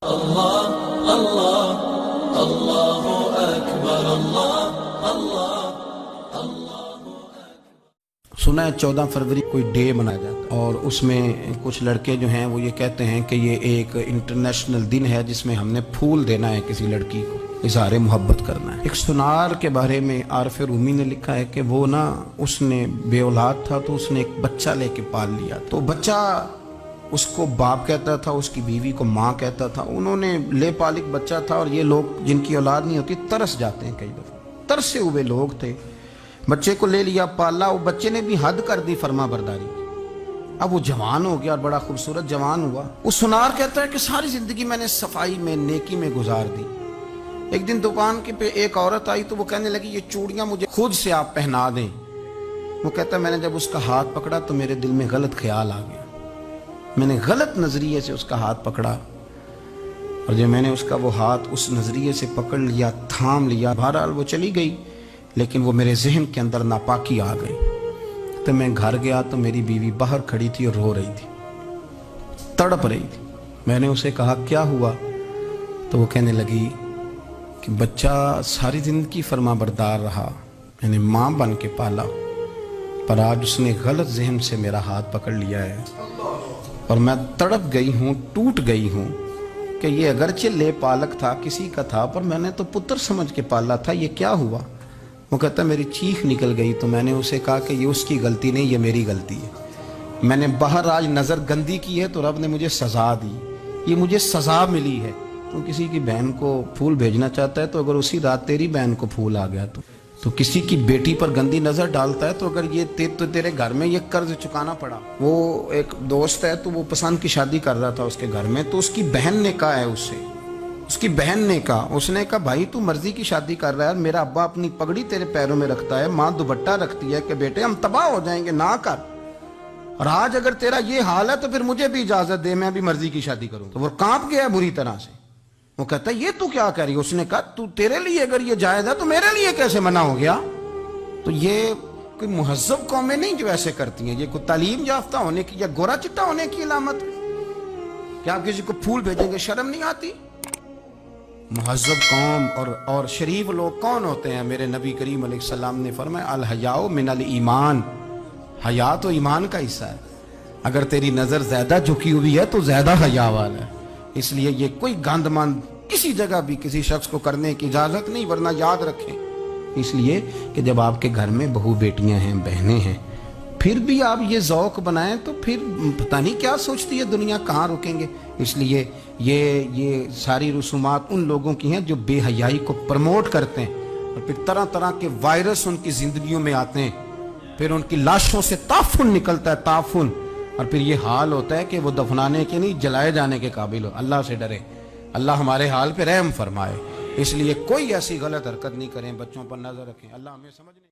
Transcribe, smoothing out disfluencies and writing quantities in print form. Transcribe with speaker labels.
Speaker 1: اللہ اللہ اللہ اکبر اللہ اللہ اللہ۔
Speaker 2: سنا ہے 14 فروری کوئی ڈے منایا جاتا ہے اور اس میں کچھ لڑکے جو ہیں وہ یہ کہتے ہیں کہ یہ ایک انٹرنیشنل دن ہے جس میں ہم نے پھول دینا ہے کسی لڑکی کو، اظہار محبت کرنا ہے۔ ایک سنار کے بارے میں عارف رومی نے لکھا ہے کہ وہ اس نے بے اولاد تھا تو اس نے ایک بچہ لے کے پال لیا، تو بچہ اس کو باپ کہتا تھا، اس کی بیوی کو ماں کہتا تھا۔ انہوں نے لے پال ایک بچہ تھا، اور یہ لوگ جن کی اولاد نہیں ہوتی ترس جاتے ہیں، کئی دفعہ ترسے ہوئے لوگ تھے، بچے کو لے لیا پالا، وہ بچے نے بھی حد کر دی فرما برداری کی۔ اب وہ جوان ہو گیا اور بڑا خوبصورت جوان ہوا۔ وہ سنار کہتا ہے کہ ساری زندگی میں نے صفائی میں نیکی میں گزار دی۔ ایک دن دکان کے پہ ایک عورت آئی تو وہ کہنے لگی یہ چوڑیاں مجھے خود سے آپ پہنا دیں۔ وہ کہتا ہے میں نے جب اس کا ہاتھ پکڑا تو میرے دل میں غلط خیال آ گیا، میں نے غلط نظریے سے اس کا ہاتھ پکڑا، اور جب میں نے اس کا وہ ہاتھ اس نظریے سے پکڑ لیا، تھام لیا، بہرحال وہ چلی گئی، لیکن وہ میرے ذہن کے اندر ناپاکی آ گئی۔ تو میں گھر گیا تو میری بیوی باہر کھڑی تھی اور رو رہی تھی، تڑپ رہی تھی۔ میں نے اسے کہا کیا ہوا؟ تو وہ کہنے لگی کہ بچہ ساری زندگی فرما بردار رہا، میں نے ماں بن کے پالا، پر آج اس نے غلط ذہن سے میرا ہاتھ پکڑ لیا ہے، اور میں تڑپ گئی ہوں، ٹوٹ گئی ہوں کہ یہ اگرچہ لے پالک تھا، کسی کا تھا، پر میں نے تو پتر سمجھ کے پالا تھا، یہ کیا ہوا؟ وہ کہتا میری چیخ نکل گئی، تو میں نے اسے کہا کہ یہ اس کی غلطی نہیں، یہ میری غلطی ہے۔ میں نے باہر آج نظر گندی کی ہے تو رب نے مجھے سزا دی، یہ مجھے سزا ملی ہے۔ تو کسی کی بہن کو پھول بھیجنا چاہتا ہے تو اگر اسی رات تیری بہن کو پھول آ گیا تو کسی کی بیٹی پر گندی نظر ڈالتا ہے تو اگر یہ تیرے گھر میں یہ قرض چکانا پڑا۔ وہ ایک دوست ہے تو وہ پسند کی شادی کر رہا تھا اس کے گھر میں، تو اس کی بہن نے کہا ہے اس سے، اس کی بہن نے کہا، اس نے کہا بھائی تو مرضی کی شادی کر رہا ہے، میرا ابا اپنی پگڑی تیرے پیروں میں رکھتا ہے، ماں دوپٹہ رکھتی ہے کہ بیٹے ہم تباہ ہو جائیں گے، نہ کر، اور آج اگر تیرا یہ حال ہے تو پھر مجھے بھی اجازت دے، میں بھی مرضی کی شادی کروں۔ تو وہ کانپ گیا بری طرح سے، وہ کہتا ہے یہ تو کیا کہہ رہی ہے؟ اس نے کہا تو تیرے لیے اگر یہ جائز ہے تو میرے لیے کیسے منع ہو گیا؟ تو یہ کوئی مہذب قومیں نہیں جو ایسے کرتی ہیں، یہ کوئی تعلیم یافتہ ہونے کی یا گورا چٹا ہونے کی علامت ہے کہ آپ کسی کو پھول بھیجیں گے؟ شرم نہیں آتی؟ مہذب قوم اور شریف لوگ کون ہوتے ہیں؟ میرے نبی کریم علیہ السلام نے فرمایا الحیاء من الایمان، حیا تو ایمان کا حصہ ہے، اگر تیری نظر زیادہ جھکی ہوئی ہے تو زیادہ حیا والا ہے۔ اس لیے یہ کوئی گند مند کسی جگہ بھی کسی شخص کو کرنے کی اجازت نہیں، ورنہ یاد رکھیں اس لیے کہ جب آپ کے گھر میں بہو بیٹیاں ہیں، بہنیں ہیں، پھر بھی آپ یہ ذوق بنائیں تو پھر پتہ نہیں کیا سوچتی ہے دنیا، کہاں رکیں گے۔ اس لیے یہ ساری رسومات ان لوگوں کی ہیں جو بے حیائی کو پروموٹ کرتے ہیں، اور پھر طرح طرح کے وائرس ان کی زندگیوں میں آتے ہیں، پھر ان کی لاشوں سے تعفن نکلتا ہے، تعفن، اور پھر یہ حال ہوتا ہے کہ وہ دفنانے کے نہیں جلائے جانے کے قابل ہو۔ اللہ سے ڈرے، اللہ ہمارے حال پہ رحم فرمائے۔ اس لیے کوئی ایسی غلط حرکت نہیں کریں، بچوں پر نظر رکھیں، اللہ ہمیں سمجھ نہیں